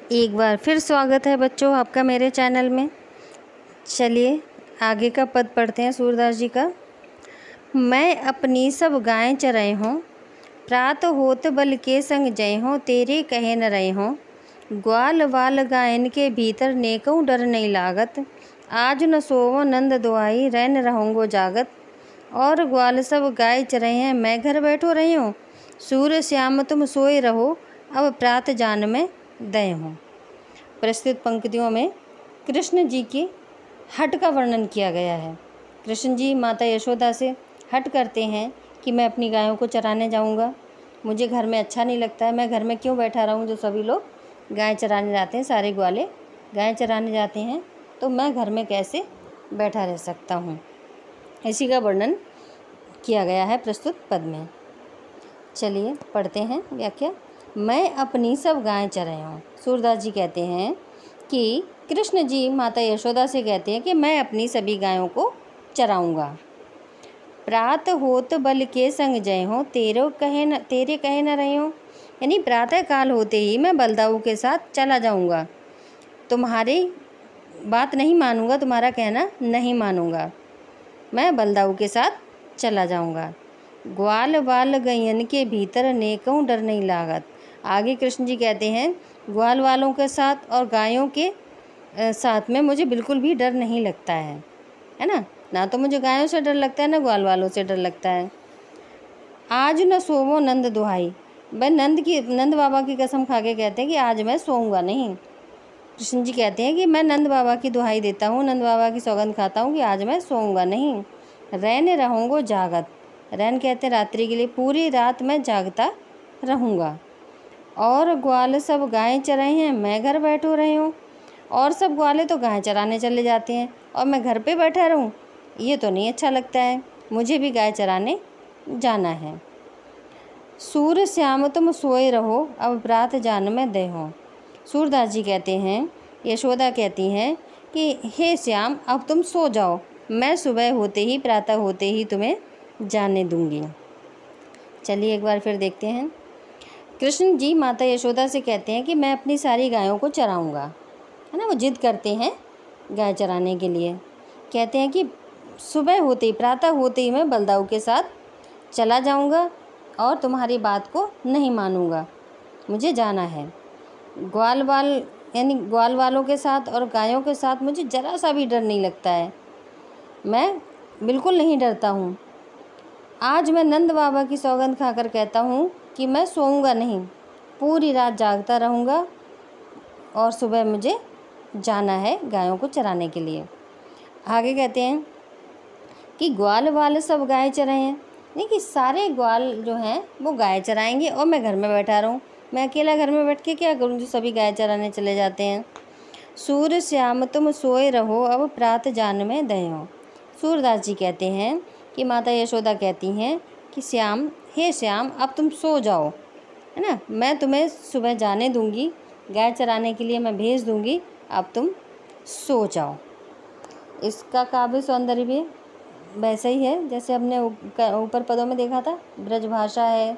एक बार फिर स्वागत है बच्चों आपका मेरे चैनल में। चलिए आगे का पद पढ़ते हैं सूरदास जी का। मैं अपनी सब गायें चराई हूँ, प्रात होत बल के संग जय हों, तेरे कहे न रहे हों। ग्वाल वाल गायन के भीतर नेकऊ डर नहीं लागत, आज न सोवो नंद दुआई रैन रहूँगो जागत। और ग्वाल सब गाय चराई हैं, मैं घर बैठो रही हूँ, सूर्य श्याम तुम सोए रहो, अब प्रात जान में दय हों। प्रस्तुत पंक्तियों में कृष्ण जी की हठ का वर्णन किया गया है। कृष्ण जी माता यशोदा से हठ करते हैं कि मैं अपनी गायों को चराने जाऊंगा, मुझे घर में अच्छा नहीं लगता है, मैं घर में क्यों बैठा रहूं, जो सभी लोग गाय चराने जाते हैं, सारे ग्वाले गाय चराने जाते हैं, तो मैं घर में कैसे बैठा रह सकता हूँ। इसी का वर्णन किया गया है प्रस्तुत पद में। चलिए पढ़ते हैं व्याख्या। मैं अपनी सब गायें चराई हूँ। सूरदास जी कहते हैं कि कृष्ण जी माता यशोदा से कहते हैं कि मैं अपनी सभी गायों को चराऊँगा। प्रात होत बल के संग जय हो, तेरे कहे न रहे हो, यानी प्रातः काल होते ही मैं बलदाऊ के साथ चला जाऊँगा, तुम्हारी बात नहीं मानूंगा, तुम्हारा कहना नहीं मानूंगा, मैं बलदाऊ के साथ चला जाऊँगा। ग्वाल वाल गैयन के भीतर नेकऊ डर नहीं लागत। आगे कृष्ण जी कहते हैं ग्वाल वालों के साथ और गायों के साथ में मुझे बिल्कुल भी डर नहीं लगता है ना। ना तो मुझे गायों से डर लगता है, ना ग्वाल वालों से डर लगता है। आज न सोवो नंद दुहाई, मैं नंद बाबा की कसम खा के कहते हैं कि आज मैं सोऊंगा नहीं। कृष्ण जी कहते हैं कि मैं नंद बाबा की दुहाई देता हूँ, नंद बाबा की सौगंध खाता हूँ कि आज मैं सोऊंगा नहीं। रैन रहूँगो जागत, रैन कहते हैं रात्रि के लिए, पूरी रात मैं जागता रहूँगा। और ग्वाल सब गायें चराई हैं, मैं घर बैठो रही हूँ। और सब ग्वाले तो गाय चराने चले जाते हैं और मैं घर पे बैठा रहूँ, ये तो नहीं अच्छा लगता है, मुझे भी गाय चराने जाना है। सूर्य श्याम तुम सोए रहो, अब प्रात जान में दय हो। सूरदास जी कहते हैं, यशोदा कहती हैं कि हे श्याम अब तुम सो जाओ, मैं सुबह होते ही प्रातः होते ही तुम्हें जाने दूंगी। चलिए एक बार फिर देखते हैं। कृष्ण जी माता यशोदा से कहते हैं कि मैं अपनी सारी गायों को चराऊंगा, है ना। वो जिद करते हैं गाय चराने के लिए, कहते हैं कि सुबह होते ही प्रातः होते ही मैं बलदाऊ के साथ चला जाऊंगा और तुम्हारी बात को नहीं मानूंगा, मुझे जाना है। ग्वाल वालों के साथ और गायों के साथ मुझे ज़रा सा भी डर नहीं लगता है, मैं बिल्कुल नहीं डरता हूँ। आज मैं नंद बाबा की सौगंध खाकर कहता हूँ कि मैं सोऊंगा नहीं, पूरी रात जागता रहूँगा और सुबह मुझे जाना है गायों को चराने के लिए। आगे कहते हैं कि ग्वाल वाले सब गाय चराए हैं, नहीं कि सारे ग्वाल जो हैं वो गाय चराएंगे और मैं घर में बैठा रहूँ, मैं अकेला घर में बैठ के क्या करूँ जो सभी गाय चराने चले जाते हैं। सूर्य श्याम तुम सोए रहो, अब प्रात जान में दय हो। सूरदास जी कहते हैं कि माता यशोदा कहती हैं कि श्याम, हे श्याम अब तुम सो जाओ, है ना, मैं तुम्हें सुबह जाने दूंगी, गाय चराने के लिए मैं भेज दूंगी, अब तुम सो जाओ। इसका काव्य सौंदर्य भी वैसा ही है जैसे हमने ऊपर पदों में देखा था। ब्रज भाषा है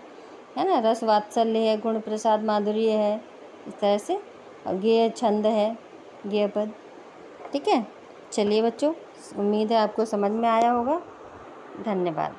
ना, रस वात्सल्य है, गुण प्रसाद माधुर्य है, इस तरह से गेय छंद है, गेय पद। ठीक है। चलिए बच्चों, उम्मीद है आपको समझ में आया होगा। धन्यवाद।